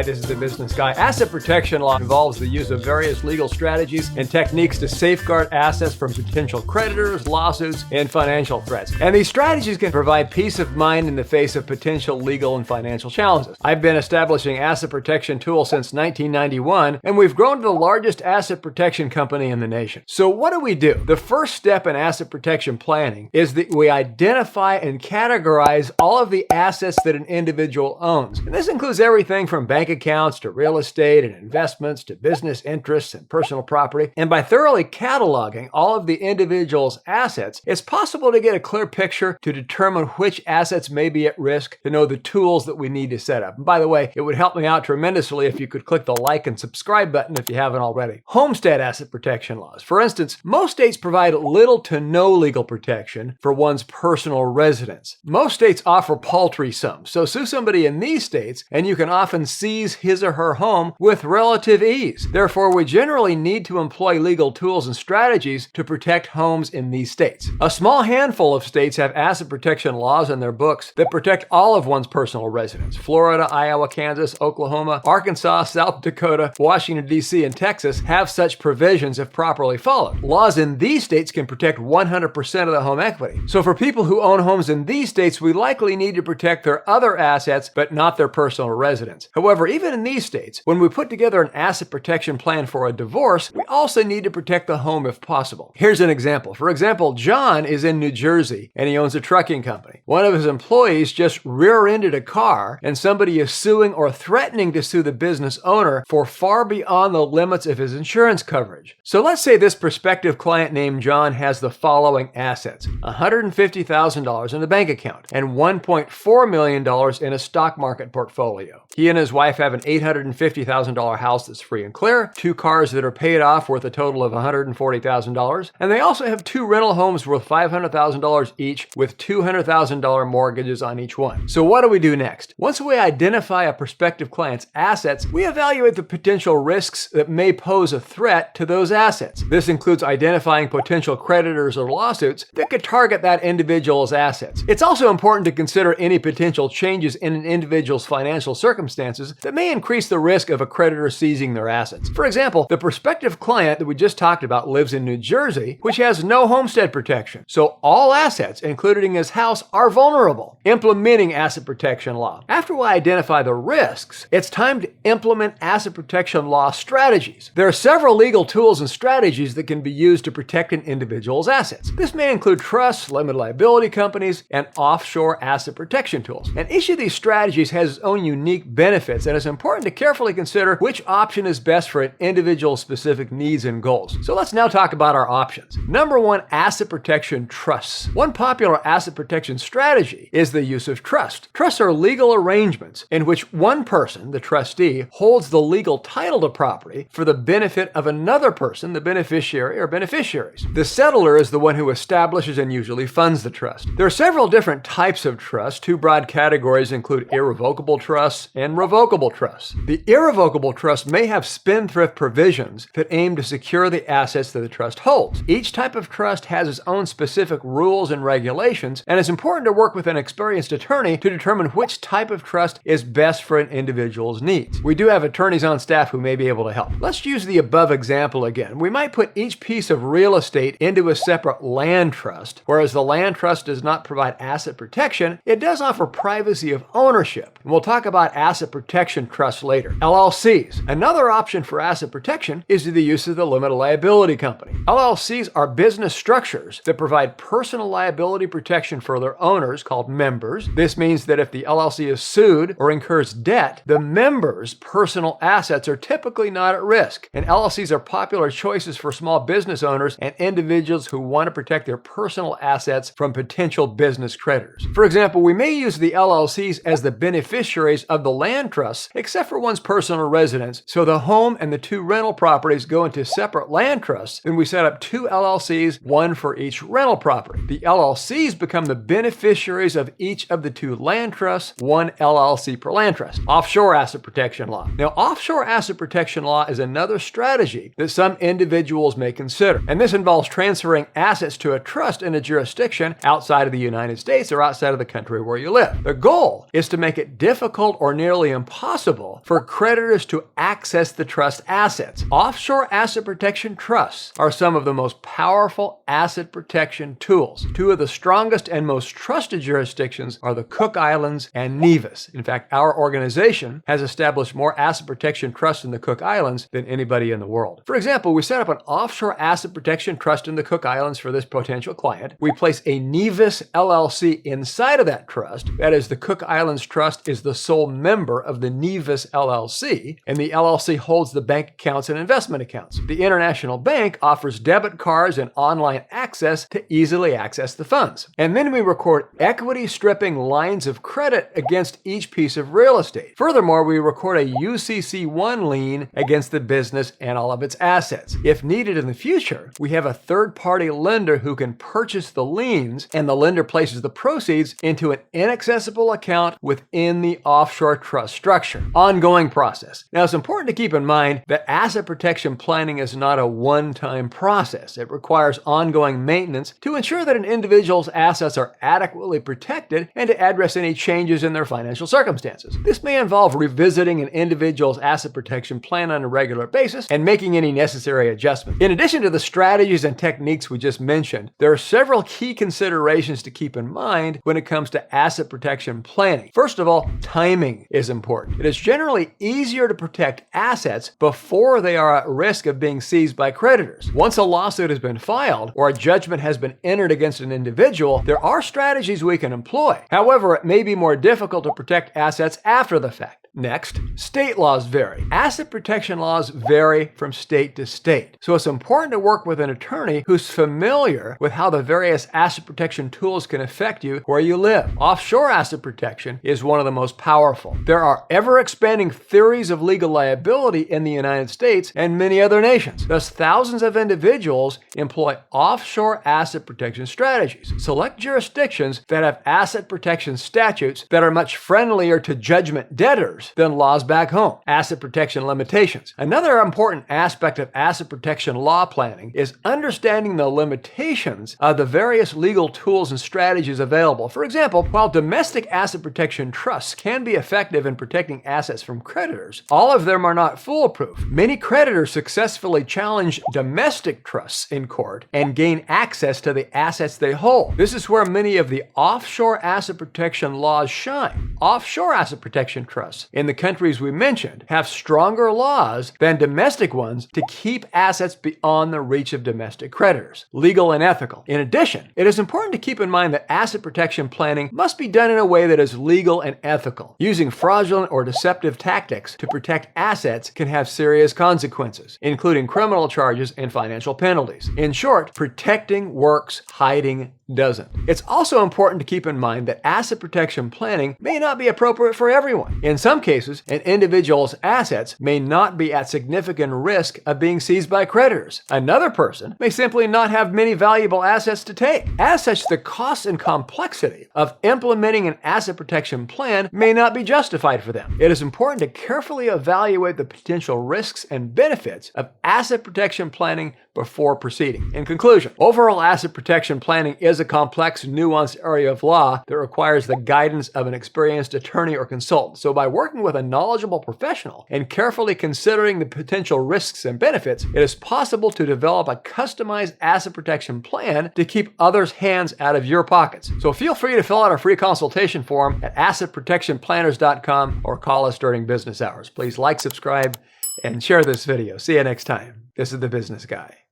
this is the Business Guy. Asset protection law involves the use of various legal strategies and techniques to safeguard assets from potential creditors, lawsuits, and financial threats. And these strategies can provide peace of mind in the face of potential legal and financial challenges. I've been establishing asset protection tools since 1991, and we've grown to the largest asset protection company in the nation. So what do? The first step in asset protection planning is that we identify and categorize all of the assets that an individual owns. And this includes everything from bank accounts to real estate and investments to business interests and personal property. And by thoroughly cataloging all of the individual's assets, it's possible to get a clear picture to determine which assets may be at risk, to know the tools that we need to set up. And by the way, it would help me out tremendously if you could click the like and subscribe button if you haven't already. Homestead asset protection laws. For instance, most states provide little to no legal protection for one's personal residence. Most states offer paltry sums, so sue somebody in these states and you can often seize his or her home with relative ease. Therefore, we generally need to employ legal tools and strategies to protect homes in these states. A small handful of states have asset protection laws in their books that protect all of one's personal residence. Florida, Iowa, Kansas, Oklahoma, Arkansas, South Dakota, Washington, D.C., and Texas have such provisions if properly followed. Laws in these states can protect 100% of the home equity. So for people who own homes in these states, we likely need to protect their other assets, but not their personal residence. However, even in these states, when we put together an asset protection plan for a divorce, we also need to protect the home if possible. Here's an example. For example, John is in New Jersey and he owns a trucking company. One of his employees just rear-ended a car and somebody is suing or threatening to sue the business owner for far beyond the limits of his insurance coverage. So let's say this prospective client named John has the following assets: $150,000 in a bank account and $1.4 million in a stock market portfolio. He and his wife have an $850,000 house that's free and clear, 2 cars that are paid off worth a total of $140,000, and they also have 2 rental homes worth $500,000 each with $200,000 mortgages on each one. So what do we do next? Once we identify a prospective client's assets, we evaluate the potential risks that may pose a threat to those assets. This includes identifying potential creditors or lawsuits that could target that individual's assets. It's also important to consider any potential changes in an individual's financial circumstances that may increase the risk of a creditor seizing their assets. For example, the prospective client that we just talked about lives in New Jersey, which has no homestead protection. So all assets, including his house, are vulnerable. Implementing asset protection law. After we identify the risks, it's time to implement asset protection law strategies. There are several legal tools and strategies that can be used to protect an individual's assets. This may include trusts, limited liability companies, and offshore asset protection tools. And each of these strategies has its own unique benefits, and it's important to carefully consider which option is best for an individual's specific needs and goals. So let's now talk about our options. Number 1, asset protection trusts. One popular asset protection strategy is the use of trust. Trusts are legal arrangements in which one person, the trustee, holds the legal title to property for the benefit of another person, the beneficiary or beneficiaries. The settlor is the one who establishes and usually funds the trust. There are several different types of trust. 2 broad categories include irrevocable trusts and revocable trusts. The irrevocable trust may have spendthrift provisions that aim to secure the assets that the trust holds. Each type of trust has its own specific rules and regulations, and it's important to work with an experienced attorney to determine which type of trust is best for an individual's needs. We do have attorneys on staff who may be able to help. Let's use the above example again. We might put each piece of real estate into a separate land trust. Whereas the land trust does not provide asset protection, it does offer privacy of ownership. And we'll talk about asset protection trusts later. LLCs. Another option for asset protection is the use of the limited liability company. LLCs are business structures that provide personal liability protection for their owners called members. This means that if the LLC is sued or incurs debt, the members' personal assets are typically not at risk. And LLCs are popular choices for small business owners and individuals who want to protect their personal assets from potential business creditors. For example, we may use the LLCs as the beneficiaries of the land trusts, except for one's personal residence. So the home and the 2 rental properties go into separate land trusts, and we set up 2 LLCs, 1 for each rental property. The LLCs become the beneficiaries of each of the 2 land trusts, 1 LLC per land trust. Offshore asset protection law. Now, offshore asset protection law is another strategy that some individuals may consider, and this involves transferring assets to a trust in a jurisdiction outside of the United States or outside of the country where you live. The goal is to make it difficult or nearly impossible possible for creditors to access the trust assets. Offshore asset protection trusts are some of the most powerful asset protection tools. Two of the strongest and most trusted jurisdictions are the Cook Islands and Nevis. In fact, our organization has established more asset protection trusts in the Cook Islands than anybody in the world. For example, we set up an offshore asset protection trust in the Cook Islands for this potential client. We place a Nevis LLC inside of that trust. That is, the Cook Islands Trust is the sole member of the Nevis LLC, and the LLC holds the bank accounts and investment accounts. The international bank offers debit cards and online access to easily access the funds. And then we record equity stripping lines of credit against each piece of real estate. Furthermore, we record a UCC1 lien against the business and all of its assets. If needed in the future, we have a third-party lender who can purchase the liens, and the lender places the proceeds into an inaccessible account within the offshore trust structure. Ongoing process. Now, it's important to keep in mind that asset protection planning is not a one-time process. It requires ongoing maintenance to ensure that an individual's assets are adequately protected and to address any changes in their financial circumstances. This may involve revisiting an individual's asset protection plan on a regular basis and making any necessary adjustments. In addition to the strategies and techniques we just mentioned, there are several key considerations to keep in mind when it comes to asset protection planning. First of all, timing is important. It is generally easier to protect assets before they are at risk of being seized by creditors. Once a lawsuit has been filed or a judgment has been entered against an individual, there are strategies we can employ. However, it may be more difficult to protect assets after the fact. Next, state laws vary. Asset protection laws vary from state to state. So it's important to work with an attorney who's familiar with how the various asset protection tools can affect you where you live. Offshore asset protection is one of the most powerful. There are ever-expanding theories of legal liability in the United States and many other nations. Thus, thousands of individuals employ offshore asset protection strategies. Select jurisdictions that have asset protection statutes that are much friendlier to judgment debtors than laws back home. Asset protection limitations. Another important aspect of asset protection law planning is understanding the limitations of the various legal tools and strategies available. For example, while domestic asset protection trusts can be effective in protecting assets from creditors, all of them are not foolproof. Many creditors successfully challenge domestic trusts in court and gain access to the assets they hold. This is where many of the offshore asset protection laws shine. Offshore asset protection trusts in the countries we mentioned have stronger laws than domestic ones to keep assets beyond the reach of domestic creditors. Legal and ethical. In addition, it is important to keep in mind that asset protection planning must be done in a way that is legal and ethical. Using fraudulent or deceptive tactics to protect assets can have serious consequences, including criminal charges and financial penalties. In short, protecting works, hiding doesn't. It's also important to keep in mind that asset protection planning may not be appropriate for everyone. In some cases, an individual's assets may not be at significant risk of being seized by creditors. Another person may simply not have many valuable assets to take. As such, the cost and complexity of implementing an asset protection plan may not be justified for them. It is important to carefully evaluate the potential risks and benefits of asset protection planning before proceeding. In conclusion, overall asset protection planning is a complex, nuanced area of law that requires the guidance of an experienced attorney or consultant. So by working with a knowledgeable professional and carefully considering the potential risks and benefits, it is possible to develop a customized asset protection plan to keep others' hands out of your pockets. So feel free to fill out our free consultation form at assetprotectionplanners.com or call us during business hours. Please like, subscribe, and share this video. See you next time. This is The Business Guy.